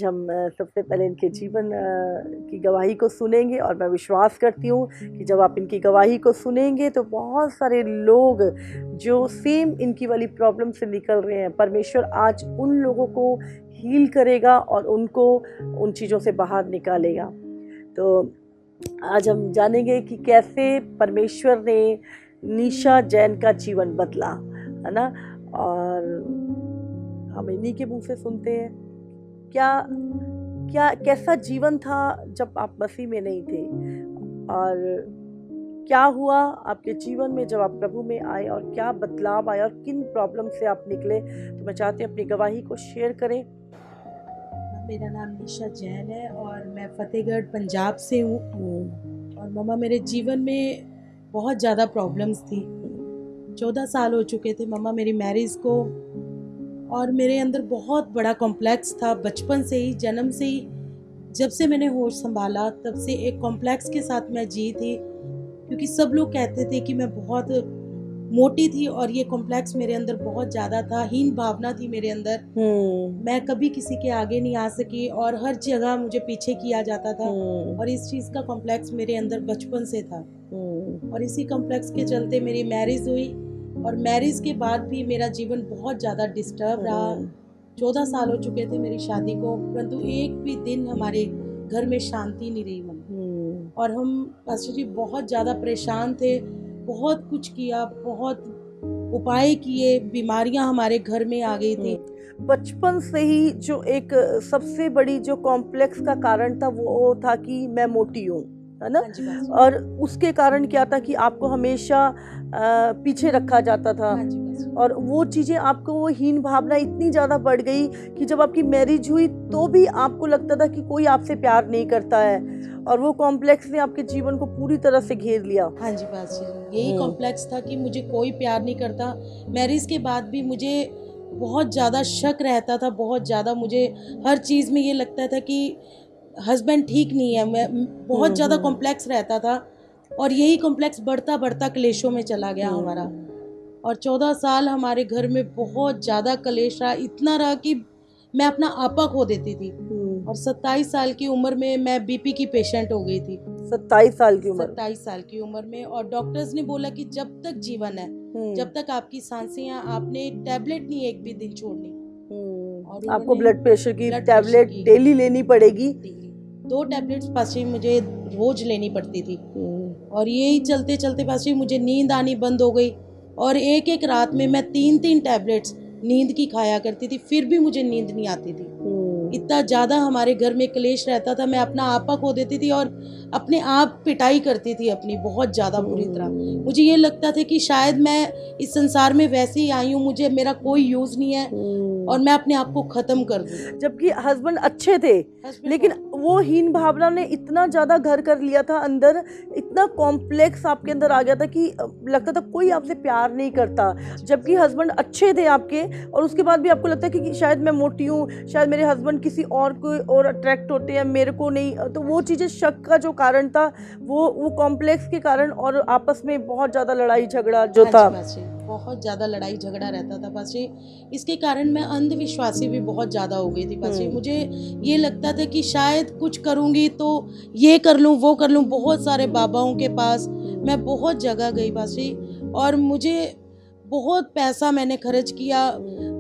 हम सबसे पहले इनके जीवन की गवाही को सुनेंगे और मैं विश्वास करती हूँ कि जब आप इनकी गवाही को सुनेंगे तो बहुत सारे लोग जो सेम इनकी वाली प्रॉब्लम से निकल रहे हैं, परमेश्वर आज उन लोगों को हील करेगा और उनको उन चीज़ों से बाहर निकालेगा। तो आज हम जानेंगे कि कैसे परमेश्वर ने निशा जैन का जीवन बदला, है ना। और हम इन्हीं के मुंह से सुनते हैं क्या क्या कैसा जीवन था जब आप मसीह में नहीं थे, और क्या हुआ आपके जीवन में जब आप प्रभु में आए और क्या बदलाव आया और किन प्रॉब्लम से आप निकले। तो मैं चाहती हूँ अपनी गवाही को शेयर करें। मेरा नाम निशा जैन है और मैं फतेहगढ़ पंजाब से हूँ। और मम्मा, मेरे जीवन में बहुत ज़्यादा प्रॉब्लम्स थी। 14 साल हो चुके थे मम्मा मेरी मैरिज को, और मेरे अंदर बहुत बड़ा कॉम्प्लेक्स था बचपन से ही, जन्म से ही। जब से मैंने होश संभाला तब से एक कॉम्प्लेक्स के साथ मैं जी थी, क्योंकि सब लोग कहते थे कि मैं बहुत मोटी थी और ये कॉम्प्लेक्स मेरे अंदर बहुत ज़्यादा था। हीन भावना थी मेरे अंदर। मैं कभी किसी के आगे नहीं आ सकी और हर जगह मुझे पीछे किया जाता था। और इस चीज़ का कॉम्प्लेक्स मेरे अंदर बचपन से था। और इसी कॉम्प्लेक्स के चलते मेरी मैरिज हुई, और मैरिज के बाद भी मेरा जीवन बहुत ज़्यादा डिस्टर्ब रहा। 14 साल हो चुके थे मेरी शादी को, परंतु एक भी दिन हमारे घर में शांति नहीं रही मम्मी। और हम पास्टर जी बहुत ज़्यादा परेशान थे, बहुत कुछ किया, बहुत उपाय किए, बीमारियां हमारे घर में आ गई थी। बचपन से ही जो एक सबसे बड़ी जो कॉम्प्लेक्स का कारण था वो था कि मैं मोटी हूँ, है ना। और उसके कारण क्या था कि आपको हमेशा पीछे रखा जाता था, और वो चीज़ें आपको वो हीन भावना इतनी ज़्यादा बढ़ गई कि जब आपकी मैरिज हुई तो भी आपको लगता था कि कोई आपसे प्यार नहीं करता है, और वो कॉम्प्लेक्स ने आपके जीवन को पूरी तरह से घेर लिया। हाँ जी बात जी, यही कॉम्प्लेक्स था कि मुझे कोई प्यार नहीं करता। मैरिज के बाद भी मुझे बहुत ज़्यादा शक रहता था, बहुत ज़्यादा मुझे हर चीज़ में ये लगता था कि हस्बैंड ठीक नहीं है। मैं बहुत ज़्यादा कॉम्प्लेक्स रहता था, और यही कॉम्प्लेक्स बढ़ता बढ़ता क्लेशों में चला गया हमारा। और 14 साल हमारे घर में बहुत ज़्यादा क्लेश रहा, इतना रहा कि मैं अपना आपा खो देती थी। और 27 साल की उम्र में मैं बीपी की पेशेंट हो गई थी। 27 साल की उम्र 27 साल की उम्र में। और डॉक्टर्स ने बोला कि जब तक जीवन है, जब तक आपकी सांसें हैं, आपने टैबलेट नहीं एक भी दिन छोड़नी। और आपको ब्लड प्रेशर की टैबलेट डेली लेनी पड़ेगी। 2 टैबलेट्स पास मुझे रोज लेनी पड़ती थी। और यही चलते चलते पास मुझे नींद आनी बंद हो गई, और एक एक रात में मैं 3-3 टैबलेट्स नींद की खाया करती थी, फिर भी मुझे नींद नहीं आती थी। इतना ज़्यादा हमारे घर में क्लेश रहता था। मैं अपना आपा खो देती थी और अपने आप पिटाई करती थी अपनी, बहुत ज़्यादा बुरी तरह। मुझे ये लगता था कि शायद मैं इस संसार में वैसे ही आई हूँ, मुझे मेरा कोई यूज़ नहीं है और मैं अपने आप को ख़त्म कर दूँ। जबकि हस्बैंड अच्छे थे, लेकिन वो हीन भावना ने इतना ज़्यादा घर कर लिया था अंदर, इतना कॉम्प्लेक्स आपके अंदर आ गया था कि लगता था कोई आपसे प्यार नहीं करता। जबकि हस्बैंड अच्छे थे आपके, और उसके बाद भी आपको लगता है कि शायद मैं मोटी हूँ, शायद मेरे हस्बैंड किसी और को और अट्रैक्ट होते हैं, मेरे को नहीं। तो वो चीज़ें, शक का जो कारण था वो कॉम्प्लेक्स के कारण, और आपस में बहुत ज़्यादा लड़ाई झगड़ा जो था, बहुत ज़्यादा लड़ाई झगड़ा रहता था पास। इसके कारण मैं अंधविश्वासी भी बहुत ज़्यादा हो गई थी पास। मुझे ये लगता था कि शायद कुछ करूँगी तो ये कर लूँ, वो कर लूँ। बहुत सारे बाबाओं के पास मैं बहुत जगह गई पास, और मुझे बहुत पैसा मैंने खर्च किया।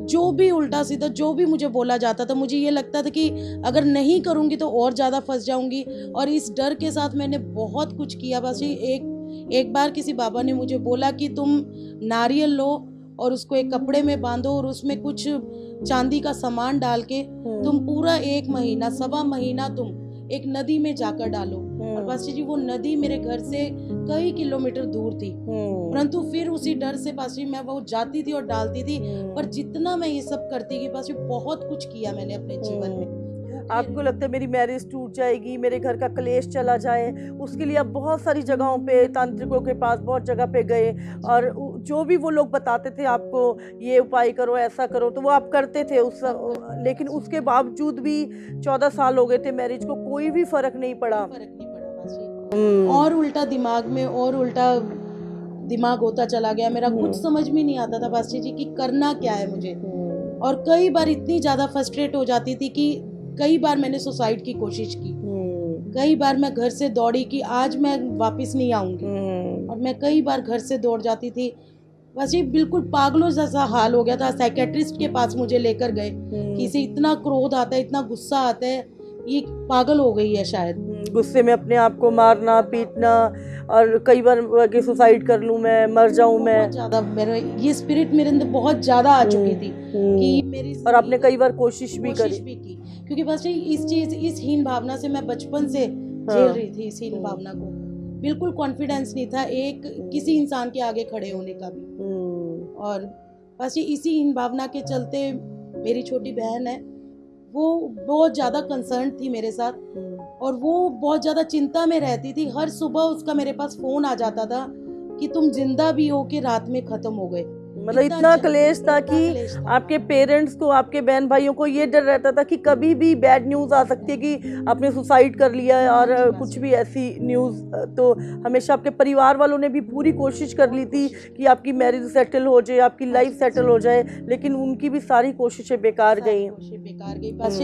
जो भी उल्टा सीधा जो भी मुझे बोला जाता था, मुझे ये लगता था कि अगर नहीं करूँगी तो और ज़्यादा फंस जाऊँगी। और इस डर के साथ मैंने बहुत कुछ किया बस। एक बार किसी बाबा ने मुझे बोला कि तुम नारियल लो और उसको एक कपड़े में बांधो और उसमें कुछ चांदी का सामान डाल के तुम पूरा 1 महीना, 1.25 महीना तुम एक नदी में जाकर डालो। और पास्टर जी, वो नदी मेरे घर से कई किलोमीटर दूर थी, परंतु फिर उसी डर से पास्टर जी मैं वो जाती थी और डालती थी। पर जितना मैं ये सब करती गई पास्टर जी, बहुत कुछ किया मैंने अपने जीवन में। आपको लगता है मेरी मैरिज टूट जाएगी, मेरे घर का क्लेश चला जाए, उसके लिए आप बहुत सारी जगहों पे, तांत्रिकों के पास बहुत जगह पे गए, और जो भी वो लोग बताते थे आपको, ये उपाय करो, ऐसा करो, तो वो आप करते थे लेकिन उसके बावजूद भी 14 साल हो गए थे मैरिज को, कोई भी फर्क नहीं पड़ा। और उल्टा दिमाग में और उल्टा दिमाग होता चला गया मेरा। कुछ समझ में नहीं आता था पास्टर जी कि करना क्या है मुझे। और कई बार इतनी ज़्यादा फ्रस्ट्रेट हो जाती थी कि कई बार मैंने सुसाइड की कोशिश की, कई बार मैं घर से दौड़ी कि आज मैं वापस नहीं आऊंगी, और मैं कई बार घर से दौड़ जाती थी। बस ये बिल्कुल पागलों जैसा हाल हो गया था। साइकेट्रिस्ट के पास मुझे लेकर गए कि इसे इतना क्रोध आता है, इतना गुस्सा आता है, ये पागल हो गई है शायद। गुस्से में अपने आप को मारना पीटना, और कई बार कि सुसाइड कर लूं, मैं मर जाऊं मैं। बहुत ज्यादा मेरा ये स्पिरिट मेरे अंदर बहुत ज्यादा आ चुकी थी कि मेरी, और आपने कई बार कोशिश भी की, क्योंकि बस इस हीन भावना से मैं बचपन से झेल रही थी। इस हीन भावना को बिल्कुल कॉन्फिडेंस नहीं था एक किसी इंसान के आगे खड़े होने का भी। और बस इसी हीन भावना के चलते मेरी छोटी बहन है, वो बहुत ज़्यादा कंसर्न थी मेरे साथ, और वो बहुत ज़्यादा चिंता में रहती थी। हर सुबह उसका मेरे पास फ़ोन आ जाता था कि तुम जिंदा भी हो कि रात में ख़त्म हो गए। मतलब इतना क्लेश था कि आपके पेरेंट्स को, आपके बहन भाइयों को ये डर रहता था कि कभी भी बैड न्यूज़ आ सकती है कि आपने सुसाइड कर लिया है, और कुछ भी ऐसी न्यूज़। तो हमेशा आपके परिवार वालों ने भी पूरी कोशिश कर ली थी कि आपकी मैरिज सेटल हो जाए, आपकी लाइफ सेटल हो जाए, लेकिन उनकी भी सारी कोशिशें बेकार गई। बस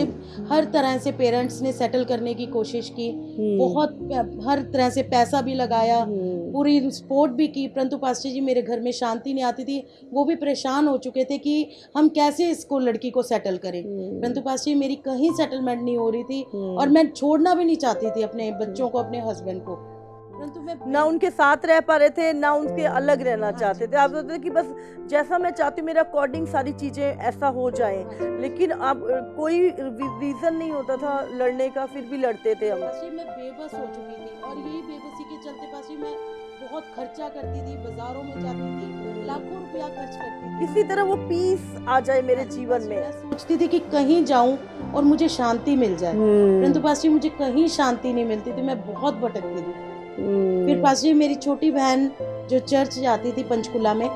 हर तरह से पेरेंट्स ने सेटल करने की कोशिश की, बहुत हर तरह से पैसा भी लगाया, पूरी सपोर्ट भी की, परंतु पास्टर जी मेरे घर में शांति नहीं आती थी। वो भी परेशान हो चुके थे कि हम कैसे इसको लड़की को सेटल करें, परंतु पास्टर जी मेरी कहीं सेटलमेंट नहीं हो रही थी, और मैं छोड़ना भी नहीं चाहती थी अपने बच्चों को, अपने हस्बैंड को, परंतु मैं ना उनके साथ रह पा रहे थे, ना उनके अलग रहना चाहते थे। आप सोचते थे कि बस जैसा मैं चाहती हूँ मेरे अकॉर्डिंग सारी चीजें ऐसा हो जाए, लेकिन अब कोई रीजन नहीं होता था लड़ने का, फिर भी लड़ते थे हम। मैं बेबस हो चुकी थी, और यही बेबसी के चलते पास मैं बहुत खर्चा करती थी, बाजारों में जाती थी, लाखों रुपया खर्च करती थी। किसी तरह वो पीस आ जाए मेरे जीवन में। मैं सोचती थी कि कहीं जाऊं और मुझे शांति मिल जाए, परंतु पास मुझे कहीं शांति नहीं मिलती थी, मैं बहुत भटकती थी। फिर पास मेरी छोटी बहन जो चर्च जाती थी पंचकुला में,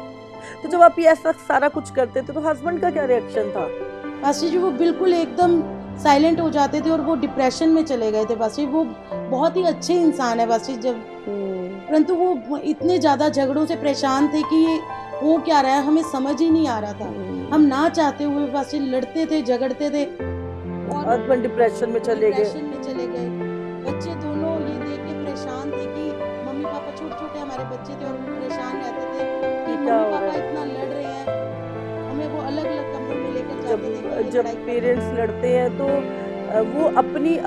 तो जब आप ये ऐसा सारा कुछ करते थे तो हस्बैंड का क्या रिएक्शन था? पास जी वो बिल्कुल एकदम साइलेंट हो जाते थे और वो डिप्रेशन में चले गए थे। पास जी वो बहुत ही अच्छे इंसान है पास जी, जब परंतु वो इतने ज्यादा झगड़ों से परेशान थे कि ये हो क्या रहा है हमें समझ ही नहीं आ रहा था। हम ना चाहते हुए पास जी लड़ते थे, झगड़ते थे, और डिप्रेशन में चले गए। बच्चे दोनों ये देख के परेशान थे कि मम्मी पापा, छोटे छोटे हमारे बच्चे थे और परेशान रहते थे कि मम्मी पापा इतना लड़ रहे हैं। हमें वो अलग अलग कमरों में लेकर जाते थे। जब पेरेंट्स लड़ते हैं तो वो अपने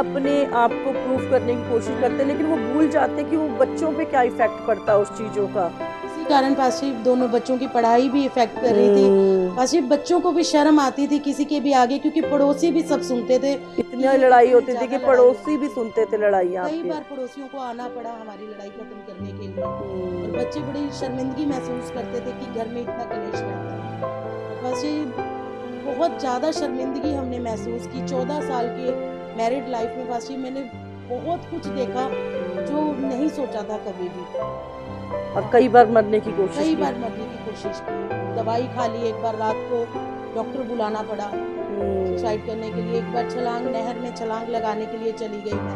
आप को प्रूफ करने की कोशिश करते हैं, लेकिन वो भूल जाते हैं कि वो बच्चों पे क्या इफेक्ट पड़ता है उस चीज़ों का। इसी कारण पासी दोनों बच्चों की पढ़ाई भी इफेक्ट कर रही थी। पासी बच्चों को भी शर्म आती थी किसी के भी आगे, क्योंकि पड़ोसी भी सब सुनते थे। इतनी लड़ाई होती थी कि पड़ोसी भी सुनते थे लड़ाइयाँ। कई बार पड़ोसियों को आना पड़ा हमारी लड़ाई खत्म करने के लिए, और बच्चे बड़ी शर्मिंदगी महसूस करते थे कि घर में इतना कलेश रहता है। पासी बहुत ज़्यादा शर्मिंदगी हमने महसूस की 14 साल के मैरिड लाइफ में। पासी मैंने बहुत कुछ देखा जो नहीं सोचा था कभी भी, और कई बार मरने की कोशिश की। दवाई खा ली, एक बार रात को डॉक्टर बुलाना पड़ा सुसाइड करने के लिए। एक बार नहर में छलांग लगाने के लिए चली गई मैं,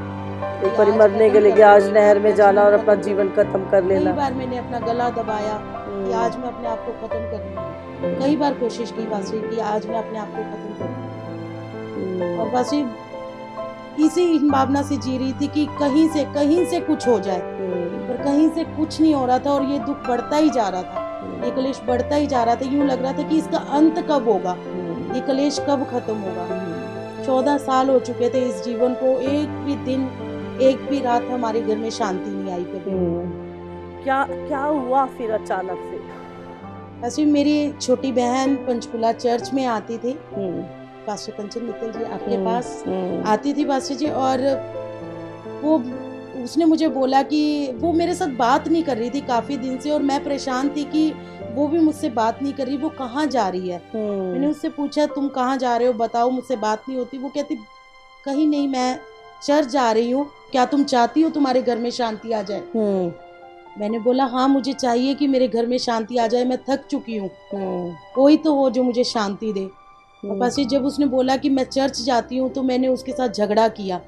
एक बार मरने के लिए आज नहर में जाना और अपना जीवन खत्म कर लेना। कई बार मैंने अपना गला दबाया कि आज मैं अपने आप को खत्म कर लूँ। कई बार कोशिश की वासी कि आज मैं अपने आप को खत्म कर लूँ, और वासी इसी भावना से जी रही थी कि कहीं से कुछ हो जाए, पर कहीं से कुछ नहीं हो रहा था, और ये दुख बढ़ता ही जा रहा था, ये कलेश बढ़ता ही जा रहा था। यूं लग रहा था कि इसका अंत कब होगा, ये कलेश कब खत्म होगा। 14 साल हो चुके थे इस जीवन को, एक भी दिन, एक भी रात हमारे घर में शांति नहीं आई कभी। क्या हुआ फिर अचानक से? ऐसे मेरी छोटी बहन पंचकुला चर्च में आती थी, पास्टर कंचन मित्तल जी आपके पास आती थी पास्टर जी, और वो उसने मुझे बोला कि वो मेरे साथ बात नहीं कर रही थी काफ़ी दिन से, और मैं परेशान थी कि वो भी मुझसे बात नहीं कर रही, वो कहाँ जा रही है। मैंने उससे पूछा तुम कहाँ जा रहे हो, बताओ, मुझसे बात नहीं होती। वो कहती कहीं नहीं, मैं चर्च जा रही हूँ, क्या तुम चाहती हो तुम्हारे घर में शांति आ जाए? मैंने बोला हाँ मुझे चाहिए कि मेरे घर में शांति आ जाए, मैं थक चुकी हूँ, कोई तो हो जो मुझे शांति दे। और बस जब उसने बोला कि मैं चर्च जाती हूँ तो मैंने उसके साथ झगड़ा किया।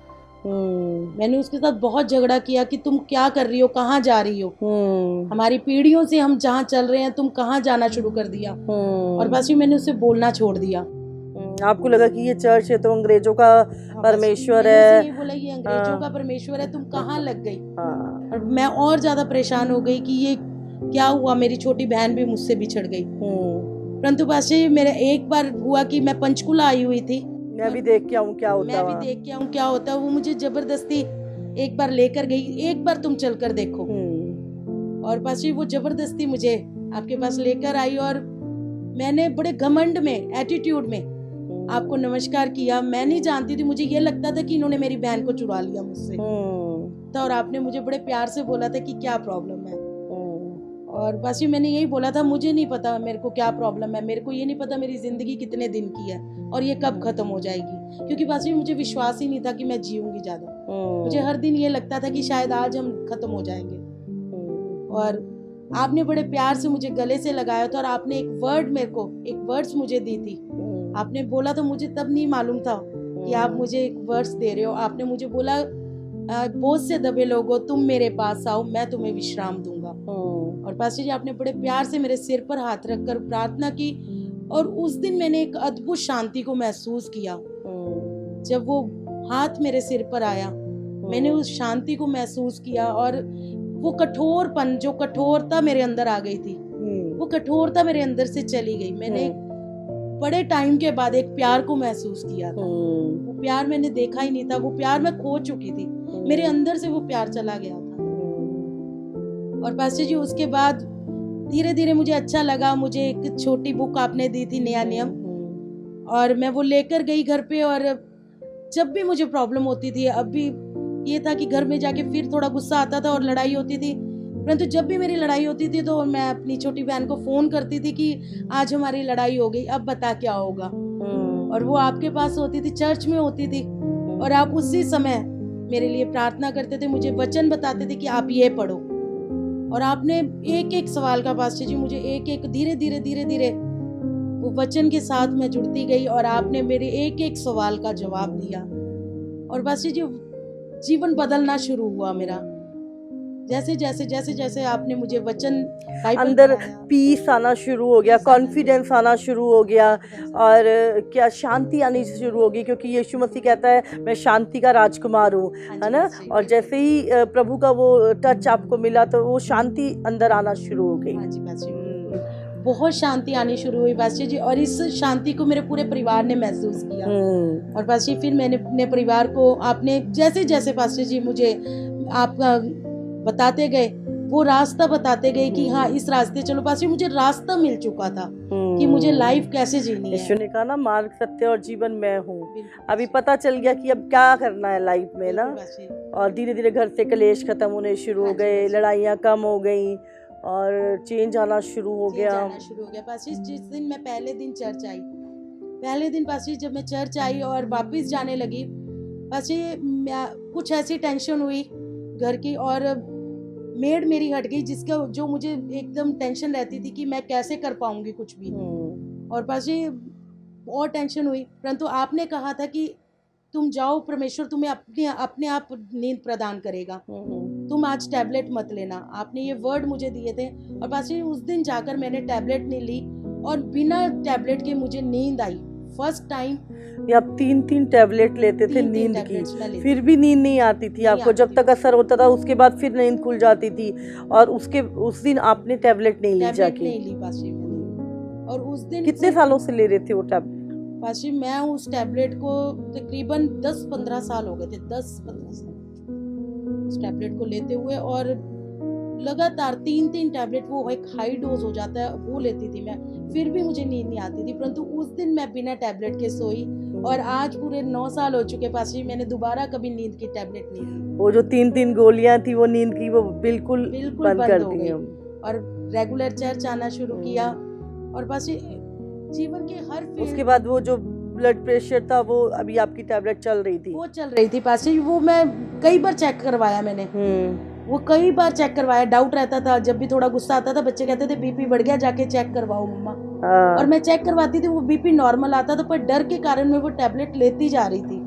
मैंने उसके साथ बहुत झगड़ा किया कि तुम क्या कर रही हो, कहाँ जा रही हो, हमारी पीढ़ियों से हम जहाँ चल रहे हैं तुम कहाँ जाना शुरू कर दिया। और बस मैंने उससे बोलना छोड़ दिया। आपको लगा कि ये चर्च है तो अंग्रेजों का परमेश्वर मैंने है। उसे ये बोला ये अंग्रेजों हाँ। का परमेश्वर है, तुम कहाँ लग गई। हाँ। और मैं और ज्यादा परेशान हो गई कि ये क्या हुआ, मेरी छोटी बहन भी मुझसे बिछड़ गई। परंतु पास्टर जी मेरे एक बार हुआ कि मैं पंचकुला आई हुई थी, मैं भी देख के आऊँ क्या होता मैं भी वहाँ। देख के आऊँ क्या होता है। वो मुझे जबरदस्ती एक बार लेकर गई, एक बार तुम चलकर देखो। और पास्टर जी वो जबरदस्ती मुझे आपके पास लेकर आई और मैंने बड़े घमंड में, एटीट्यूड में आपको नमस्कार किया। मैं नहीं जानती थी, मुझे ये लगता था कि इन्होंने मेरी बहन को चुरा लिया मुझसे। तो और आपने मुझे बड़े प्यार से बोला था कि क्या प्रॉब्लम है। और बस ही मैंने यही बोला था, मुझे नहीं पता मेरे को क्या प्रॉब्लम है, मेरे को ये नहीं पता मेरी जिंदगी कितने दिन की है और ये कब खत्म हो जाएगी। क्योंकि बस ही मुझे विश्वास ही नहीं था कि मैं जीऊंगी ज्यादा। मुझे हर दिन ये लगता था कि शायद आज हम खत्म हो जाएंगे। और आपने बड़े प्यार से मुझे गले से लगाया था और आपने एक वर्ड मेरे को, एक वर्ड्स मुझे दी थी। आपने बोला तो मुझे तब नहीं मालूम था कि आप मुझे एक वर्ड्स दे रहे हो। आपने मुझे बोला, बोझ से दबे लोगो तुम मेरे पास आओ, मैं तुम्हें विश्राम दूंगा। और पास्टर जी आपने बड़े प्यार से मेरे सिर पर हाथ रखकर प्रार्थना की और उस दिन मैंने एक अद्भुत शांति को महसूस किया। जब वो हाथ मेरे सिर पर आया मैंने उस शांति को महसूस किया और वो कठोरपन, जो कठोरता मेरे अंदर आ गई थी, वो कठोरता मेरे अंदर से चली गई। मैंने बड़े टाइम के बाद एक प्यार को महसूस किया था। वो प्यार मैंने देखा ही नहीं था, वो प्यार मैं खो चुकी थी, मेरे अंदर से वो प्यार चला गया था। और पास्टर जी उसके बाद धीरे धीरे मुझे अच्छा लगा। मुझे एक छोटी बुक आपने दी थी, नया नियम, और मैं वो लेकर गई घर पे। और जब भी मुझे प्रॉब्लम होती थी, अब भी ये था कि घर में जाके फिर थोड़ा गुस्सा आता था और लड़ाई होती थी, परंतु जब भी मेरी लड़ाई होती थी तो मैं अपनी छोटी बहन को फोन करती थी कि आज हमारी लड़ाई हो गई, अब बता क्या होगा। और वो आपके पास होती थी, चर्च में होती थी, और आप उसी समय मेरे लिए प्रार्थना करते थे, मुझे वचन बताते थे कि आप ये पढ़ो। और आपने एक एक सवाल का पास्टर जी मुझे एक एक धीरे धीरे धीरे धीरे वो वचन के साथ मैं जुड़ती गई और आपने मेरे एक एक सवाल का जवाब दिया। और पास्टर जी जीवन बदलना शुरू हुआ मेरा। जैसे जैसे जैसे जैसे आपने मुझे वचन अंदर पीस आना शुरू हो गया, कॉन्फिडेंस आना शुरू हो गया, और क्या शांति आनी शुरू हो गई, क्योंकि यीशु मसीह कहता है मैं शांति का राजकुमार हूँ, है ना। और जैसे ही प्रभु का वो टच आपको मिला तो वो शांति अंदर आना शुरू हो गई। बहुत शांति आनी शुरू हुई पास्टर जी, और इस शांति को मेरे पूरे परिवार ने महसूस किया। और पास्टर जी फिर मैंने अपने परिवार को, आपने जैसे जैसे पास्टर जी मुझे आप बताते गए, वो रास्ता बताते गए कि हाँ इस रास्ते चलो। पास्टर मुझे रास्ता मिल चुका था कि मुझे लाइफ कैसे जीनी है। यीशु ने कहा ना, मार्ग सत्य और जीवन मैं हूँ। अभी पता चल गया कि अब क्या करना है लाइफ में ना। और धीरे धीरे घर से कलेश खत्म होने शुरू हो गए, लड़ाइयाँ कम हो गई और चेंज आना शुरू हो गया। पास्टर जिस दिन मैं पहले दिन चर्च आई, पहले दिन पास्टर जब मैं चर्च आई और वापस जाने लगी, पास्टर कुछ ऐसी टेंशन हुई घर की, और मेड मेरी हट गई, जिसका जो मुझे एकदम टेंशन रहती थी कि मैं कैसे कर पाऊंगी कुछ भी। और पास्टर और टेंशन हुई, परंतु आपने कहा था कि तुम जाओ, परमेश्वर तुम्हें अपने आप नींद प्रदान करेगा, तुम आज टैबलेट मत लेना। आपने ये वर्ड मुझे दिए थे। और पास्टर उस दिन जाकर मैंने टैबलेट नहीं ली और बिना टैबलेट के मुझे नींद आई। First time. आप 3-3 टैबलेट लेते थे नींद की, फिर भी नींद नहीं आती थी आपको। जब तक असर होता था उसके बाद फिर नींद खुल जाती थी, और उस दिन आपने टैबलेट नहीं ली जाके। नहीं ली पास्टर मैंने। और उस दिन कितने सालों से ले रहे थे वो टैबलेट? पास्टर मैं उस टैबलेट को तकरीबन 10-15 साल हो गए थे, 10-15 साल उस टैबलेट को लेते हुए, और लगातार 3-3 टैबलेट, वो एक हाई डोज हो जाता है, वो लेती थी मैं, फिर भी मुझे नींद नहीं आती थी। परंतु उस दिन मैं बिना टैबलेट के सोई, और आज पूरे 9 साल हो चुके पास्टर, मैंने दोबारा कभी नींद की टैबलेट नहीं ली। वो जो 3-3 गोलियां थी वो नींद की, वो बिल्कुल बंद कर दी। और रेगुलर चर्च आना शुरू किया। और पास्टर जीवन के हर फील्ड, उसके बाद वो जो ब्लड प्रेशर था वो अभी आपकी टैबलेट चल रही थी? वो चल रही थी पास्टर, वो मैं कई बार चेक करवाया मैंने, वो कई बार चेक करवाया। डाउट रहता था, जब भी थोड़ा गुस्सा आता था बच्चे कहते थे बीपी बढ़ गया, जाके चेक करवाओ मम्मा। और मैं चेक करवाती थी, वो बीपी नॉर्मल आता था, पर डर के कारण मैं वो टैबलेट लेती जा रही थी।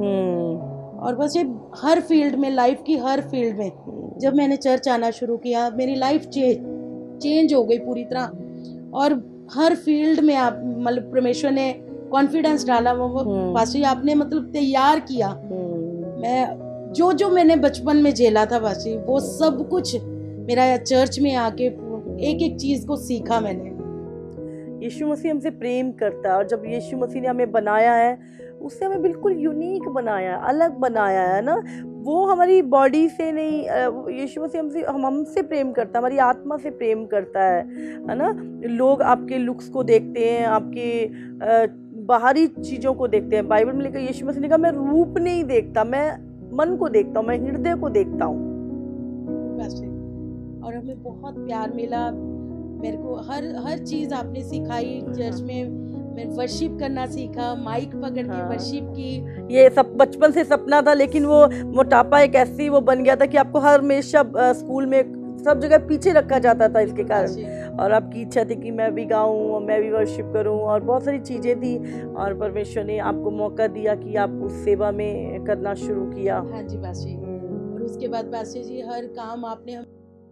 और बस ये हर फील्ड में, लाइफ की हर फील्ड में जब मैंने चर्च आना शुरू किया, मेरी लाइफ चेंज हो गई पूरी तरह। और हर फील्ड में आप मतलब परमेश्वर ने कॉन्फिडेंस डाला, वो पास्टर जी आपने मतलब तैयार किया। मैं जो मैंने बचपन में झेला था पास्टर जी, वो सब कुछ मेरा चर्च में आके एक एक चीज को सीखा मैंने। यीशु मसीह हमसे प्रेम करता है, और जब यीशु मसीह ने हमें बनाया है, उससे हमें बिल्कुल यूनिक बनाया है, अलग बनाया है ना। वो हमारी बॉडी से नहीं, यीशु मसीह हमसे प्रेम करता है, हमारी आत्मा से प्रेम करता है ना। लोग आपके लुक्स को देखते हैं, आपके बाहरी चीज़ों को देखते हैं। बाइबल में लिखा, यीशु मसीह ने कहा, मैं रूप नहीं देखता, मैं मन को देखता हूँ, मैं हृदय को देखता हूँ। और हमें बहुत प्यार मिला, मेरे को हर चीज़ आपने सिखाई। चर्च में मैं वर्शिप करना सीखा, माइक पकड़ के वर्शिप की। ये सब बचपन से सपना था, लेकिन वो मोटापा एक ऐसी वो बन गया था कि आपको हर हमेशा स्कूल में सब जगह पीछे रखा जाता था इसके कारण। और आपकी इच्छा थी कि मैं भी गाऊं और मैं भी वर्शिप करूं, और बहुत सारी चीज़ें थी, और परमेश्वर ने आपको मौका दिया कि आप उस सेवा में करना शुरू किया। हाँ जी पास्टर जी। और उसके बाद पास्टर जी हर काम आपने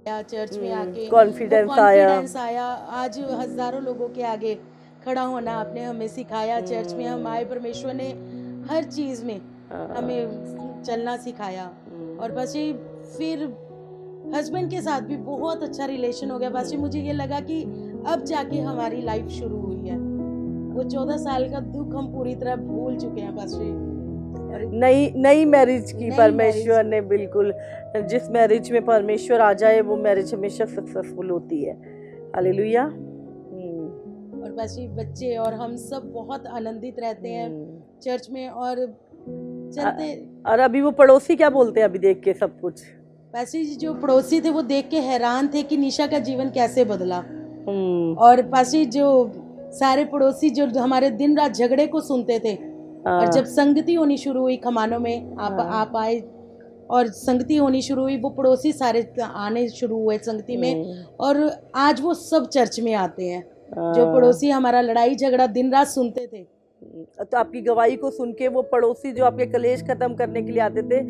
चर्च में आके कॉन्फिडेंस आया। आज हजारों लोगों के आगे खड़ा होना आपने हमें सिखाया। चर्च में हम आए, परमेश्वर ने हर चीज़ में हमें चलना सिखाया। और बस फिर हस्बैंड के साथ भी बहुत अच्छा रिलेशन हो गया। बस मुझे ये लगा कि अब जाके हमारी लाइफ शुरू हुई है। वो 14 साल का दुख हम पूरी तरह भूल चुके हैं। बस नई मैरिज की परमेश्वर ने, बिल्कुल जिस मैरिज में परमेश्वर आ जाए वो मैरिज हमेशा सक्सेसफुल होती है। हालेलुया। और बस बच्चे और हम सब बहुत आनंदित रहते हैं चर्च में। और चलते और अभी वो पड़ोसी क्या बोलते हैं अभी देख के सब कुछ? पासी जी जो पड़ोसी थे वो देख के हैरान थे कि निशा का जीवन कैसे बदला। और पासी जो सारे पड़ोसी जो हमारे दिन रात झगड़े को सुनते थे, और जब संगति होनी शुरू हुई खमानों में, आप आए और संगति होनी शुरू हुई, वो पड़ोसी सारे आने शुरू हुए संगति में। और आज वो सब चर्च में आते हैं। जो पड़ोसी हमारा लड़ाई झगड़ा दिन रात सुनते थे, तो आपकी गवाही को सुन के वो पड़ोसी जो आपके कलेश खत्म करने के लिए आते थे,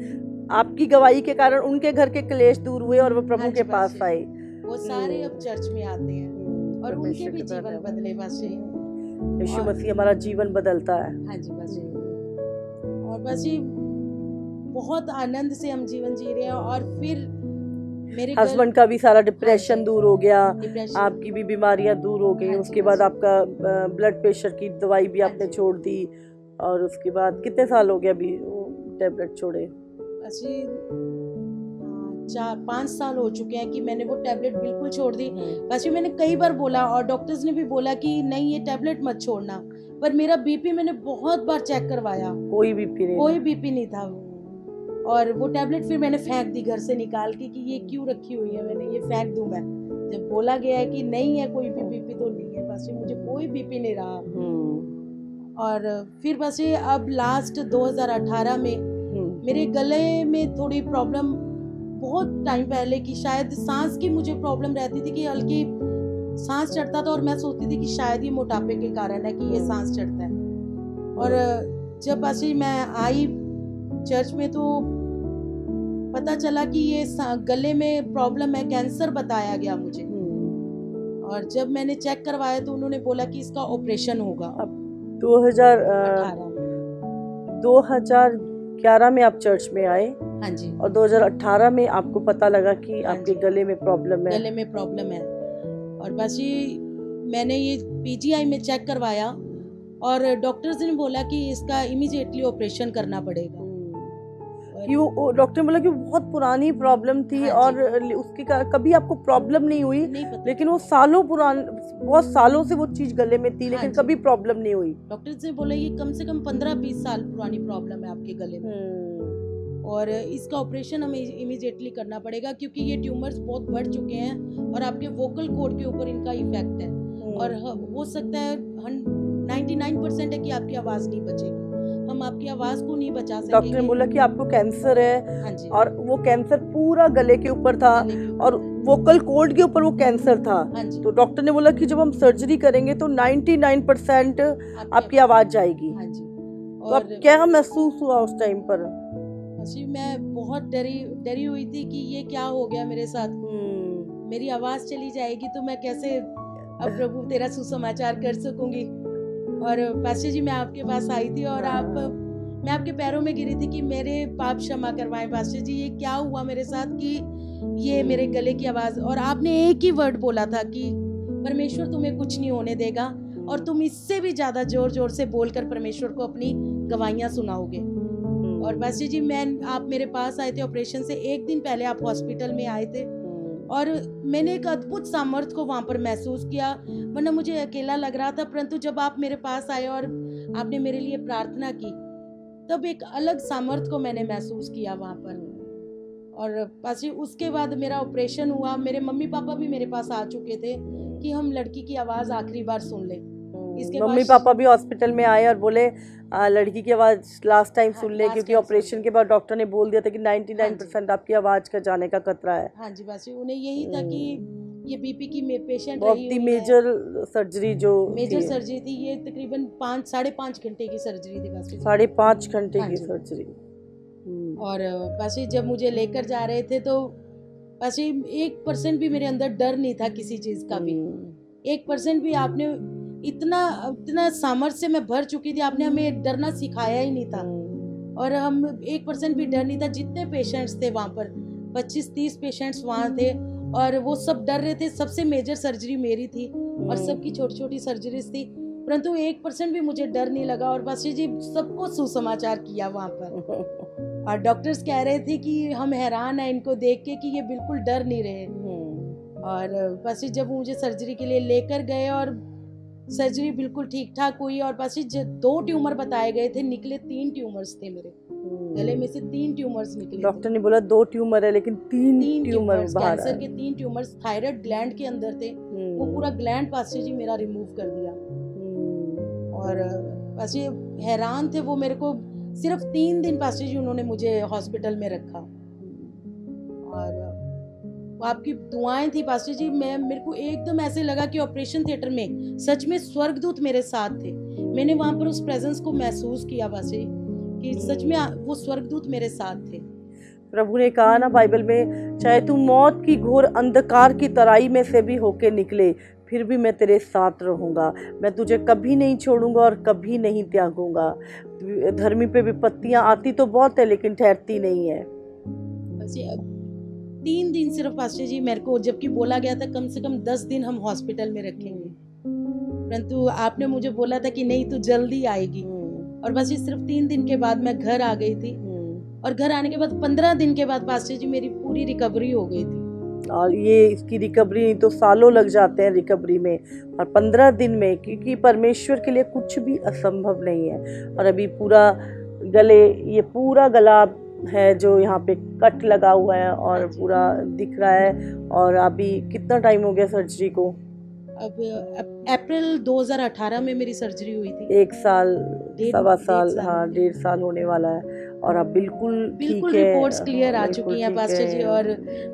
आपकी गवाही के कारण उनके घर के कलेश दूर हुए और वो प्रभु के पास आए। वो सारे अब चर्च में आते हैं और उनके भी जीवन बदले। बस यीशु मसीह हमारा जीवन बदलता है। हाँ जी बस। और बस बहुत आनंद से हम जीवन जी रहे हैं। और फिर मेरे हस्बैंड का भी सारा डिप्रेशन दूर हो गया, आपकी भी बीमारियां दूर हो गई। उसके बाद आपका ब्लड प्रेशर की दवाई भी आपने छोड़ दी। और उसके बाद कितने साल हो गए अभी टैबलेट छोड़े? 4-5 साल हो चुके हैं कि मैंने वो टैबलेट बिल्कुल छोड़ दी। वैसे मैंने कई बार बोला और डॉक्टर्स ने भी बोला कि नहीं ये टैबलेट मत छोड़ना, पर मेरा बीपी मैंने बहुत बार चेक करवाया, कोई बीपी नहीं था। और वो टैबलेट फिर मैंने फेंक दी घर से निकाल के कि ये क्यों रखी हुई है, मैंने ये फेंक दूं मैं। जब बोला गया है कि नहीं है कोई भी बीपी तो नहीं है, बस मुझे कोई बीपी नहीं रहा। और फिर बस अब लास्ट 2018 में मेरे गले में थोड़ी प्रॉब्लम, बहुत टाइम पहले की, शायद सांस की मुझे प्रॉब्लम रहती थी कि हल्की सांस चढ़ता था और मैं सोचती थी कि शायद ये मोटापे के कारण है कि ये सांस चढ़ता है। और जब बस मैं आई चर्च में तो पता चला कि ये गले में प्रॉब्लम है, कैंसर बताया गया मुझे। और जब मैंने चेक करवाया तो उन्होंने बोला कि इसका ऑपरेशन होगा। अब 2011 में आप चर्च में आए। हाँ जी। और 2018 में आपको पता लगा कि आपके गले में प्रॉब्लम है। गले में प्रॉब्लम है। और बस मैंने ये पीजीआई में चेक करवाया और डॉक्टर्स ने बोला कि इसका इमीडिएटली ऑपरेशन करना पड़ेगा। डॉक्टर ने बोला कि बहुत पुरानी प्रॉब्लम थी। हाँ, और उसकी कभी आपको प्रॉब्लम नहीं हुई, लेकिन वो बहुत सालों से वो चीज गले में थी, लेकिन कभी प्रॉब्लम नहीं हुई। डॉक्टर ने बोला ये कम से कम 15-20 साल पुरानी प्रॉब्लम है आपके गले में और इसका ऑपरेशन हमें इमीडिएटली करना पड़ेगा क्योंकि ये ट्यूमर्स बहुत बढ़ चुके हैं और आपके वोकल कॉर्ड के ऊपर इनका इफेक्ट है। और हो सकता है 99% है कि आपकी आवाज नहीं बचेगी, हम आपकी आवाज को नहीं बचा सकते। डॉक्टर ने बोला कि आपको कैंसर है। हाँ जी। और वो कैंसर पूरा गले के ऊपर था और वोकल कॉर्ड के ऊपर वो कैंसर था। हाँ जी। तो डॉक्टर ने बोला कि जब हम सर्जरी करेंगे तो 99% आपकी आवाज जाएगी। हाँ जी। तो अब क्या महसूस हुआ उस टाइम पर? मैं बहुत डरी हुई थी कि ये क्या हो गया मेरे साथ, मेरी आवाज चली जाएगी तो मैं कैसे अब प्रभु तेरा सुसमाचार कर सकूंगी। और पास्टर जी मैं आपके पास आई थी और मैं आपके पैरों में गिरी थी कि मेरे पाप क्षमा करवाएं पास्टर जी, ये क्या हुआ मेरे साथ कि ये मेरे गले की आवाज़। और आपने एक ही वर्ड बोला था कि परमेश्वर तुम्हें कुछ नहीं होने देगा और तुम इससे भी ज़्यादा ज़ोर ज़ोर से बोलकर परमेश्वर को अपनी गवाहियाँ सुनाओगे। और पास्टर जी आप मेरे पास आए थे ऑपरेशन से एक दिन पहले, आप हॉस्पिटल में आए थे और मैंने एक अद्भुत सामर्थ्य को वहाँ पर महसूस किया, वरना मुझे अकेला लग रहा था। परंतु जब आप मेरे पास आए और आपने मेरे लिए प्रार्थना की, तब एक अलग सामर्थ्य को मैंने महसूस किया वहाँ पर। और पास्टर उसके बाद मेरा ऑपरेशन हुआ, मेरे मम्मी पापा भी मेरे पास आ चुके थे कि हम लड़की की आवाज़ आखिरी बार सुन लें। इसके मम्मी पापा भी हॉस्पिटल में आए और बोले लड़की की आवाज़ लास्ट टाइम सुन ले, क्योंकि ऑपरेशन के बाद डॉक्टर ने बोल दिया था कि 99% आपकी आवाज़ का जाने का खतरा है। हाँ जी पास्टर, उन्हें यही था कि ये बीपी की पेशेंट बहुत ही मेजर सर्जरी, जो मेजर सर्जरी थी, ये तकरीबन 5-5.5 घंटे की सर्जरी थी पास्टर। 5.5 घंटे की सर्जरी। और पास्टर जब मुझे लेकर जा रहे थे तो पास्टर 1% भी मेरे अंदर डर नहीं था किसी चीज़ का भी, 1% भी। आपने इतना सामर्थ्य से मैं भर चुकी थी, आपने हमें डरना सिखाया ही नहीं था और हम 1% भी डर नहीं था। जितने पेशेंट्स थे वहाँ पर 25-30 पेशेंट्स वहाँ थे और वो सब डर रहे थे। सबसे मेजर सर्जरी मेरी थी और सबकी छोटी छोटी सर्जरीज थी, परंतु 1% भी मुझे डर नहीं लगा। और पास्टर जी सबको सुसमाचार किया वहाँ पर और डॉक्टर्स कह रहे थे कि हम हैरान हैं इनको देख के कि ये बिल्कुल डर नहीं रहे। और पास्टर जब मुझे सर्जरी के लिए लेकर गए और सर्जरी बिल्कुल ठीक ठाक हुई और पास्टर 2 ट्यूमर बताए गए थे, निकले 3 ट्यूमर्स थे मेरे गले में से, 3 ट्यूमर्स निकले। डॉक्टर ने बोला 2 ट्यूमर है, लेकिन 3 ट्यूमर बाहर, कैंसर के 3 ट्यूमर्स थायराइड ग्लैंड के अंदर थे। वो पूरा ग्लैंड पास्टर जी मेरा रिमूव कर दिया और पास्टर हैरान थे वो। मेरे को सिर्फ 3 दिन पास्टर जी उन्होंने मुझे हॉस्पिटल में रखा और आपकी दुआएं थी पास्टर जी। मेरे को एकदम ऐसे लगा कि ऑपरेशन थिएटर में सच में स्वर्गदूत मेरे साथ थे। मैंने वहां पर उस प्रेजेंस को महसूस किया पास्टर जी कि सच में वो स्वर्गदूत मेरे साथ थे। प्रभु ने कहा ना बाइबल में, चाहे तू मौत की घोर अंधकार की तराई में से भी होके निकले, फिर भी मैं तेरे साथ रहूँगा, मैं तुझे कभी नहीं छोड़ूंगा और कभी नहीं त्यागूंगा। धर्मी पे विपत्तियाँ आती तो बहुत है, लेकिन ठहरती नहीं है। 3 दिन सिर्फ पास्टर जी मेरे को, जबकि बोला गया था कम से कम 10 दिन हम हॉस्पिटल में रखेंगे, परंतु आपने मुझे बोला था कि नहीं तू जल्दी आएगी। और बस ये सिर्फ 3 दिन के बाद मैं घर आ गई थी और घर आने के बाद 15 दिन के बाद पास्टर जी मेरी पूरी रिकवरी हो गई थी। और ये इसकी रिकवरी तो सालों लग जाते हैं रिकवरी में, और 15 दिन में, क्योंकि परमेश्वर के लिए कुछ भी असंभव नहीं है। और अभी पूरा गले, ये पूरा गला है जो यहाँ पे कट लगा हुआ है और पूरा दिख रहा है। और अभी कितना टाइम हो गया सर्जरी को? अब अप्रैल 2018 में मेरी सर्जरी हुई थी। 1 साल, 1.25 साल, हाँ 1.5 साल होने वाला है। और अब बिल्कुल रिपोर्ट्स क्लियर आ चुकी हैं पास्टर जी। और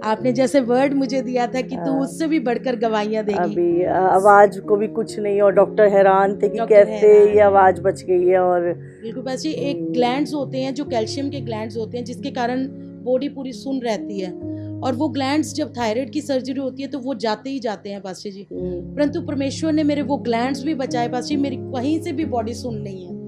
आपने जैसे वर्ड मुझे दिया था कि तू उससे भी बढ़कर गवाहियां देगी। अभी आवाज को भी कुछ नहीं, और डॉक्टर हैरान थे कि कैसे ये आवाज बच गई है। और बिल्कुल पास्टर जी, एक ग्लैंड्स होते हैं जो कैल्शियम के ग्लैंड्स होते हैं, जिसके कारण बॉडी पूरी सुन रहती है। और वो ग्लैंड्स जब थायराइड की सर्जरी होती है तो वो जाते ही जाते हैं पास्टर जी, परंतु परमेश्वर ने मेरे वो ग्लैंड्स भी बचाए पास्टर जी। मेरी कहीं से भी बॉडी सुन नहीं है,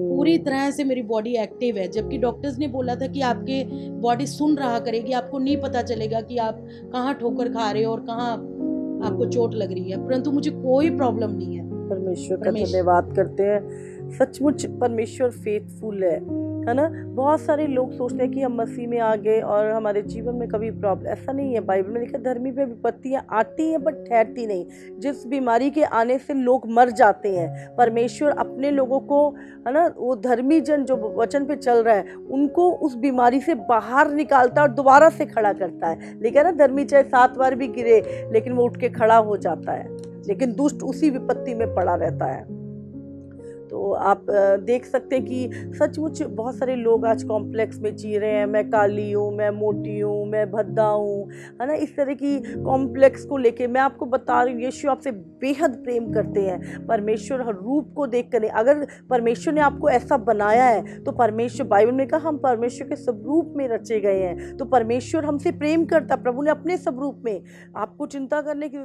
पूरी तरह से मेरी बॉडी एक्टिव है। जबकि डॉक्टर्स ने बोला था कि आपके बॉडी सुन रहा करेगी, आपको नहीं पता चलेगा कि आप कहाँ ठोकर खा रहे हो और कहाँ आपको चोट लग रही है, परंतु मुझे कोई प्रॉब्लम नहीं है। परमेश्वर का धन्यवाद करते हैं। सचमुच परमेश्वर फेथफुल है ना। बहुत सारे लोग सोचते हैं कि हम मसीह में आ गए और हमारे जीवन में कभी प्रॉब्लम, ऐसा नहीं है। बाइबल में लिखा है धर्मी पे विपत्तियां आती हैं बट ठहरती नहीं। जिस बीमारी के आने से लोग मर जाते हैं, परमेश्वर अपने लोगों को, है ना, वो धर्मी जन जो वचन पे चल रहा है उनको उस बीमारी से बाहर निकालता है और दोबारा से खड़ा करता है। लेकिन ना, धर्मी चाहे 7 बार भी गिरे लेकिन वो उठ के खड़ा हो जाता है, लेकिन दुष्ट उसी विपत्ति में पड़ा रहता है। तो आप देख सकते हैं कि सचमुच बहुत सारे लोग आज कॉम्प्लेक्स में जी रहे हैं। मैं काली हूँ, मैं मोटी हूँ, मैं भद्दा हूँ, है ना, इस तरह की कॉम्प्लेक्स को लेके मैं आपको बता रही हूँ, यीशु आपसे बेहद प्रेम करते हैं। परमेश्वर हर रूप को देख कर, अगर परमेश्वर ने आपको ऐसा बनाया है तो परमेश्वर, बाइबल में कहा हम परमेश्वर के स्वरूप में रचे गए हैं, तो परमेश्वर हमसे प्रेम करता। प्रभु ने अपने स्वरूप में, आपको चिंता करने की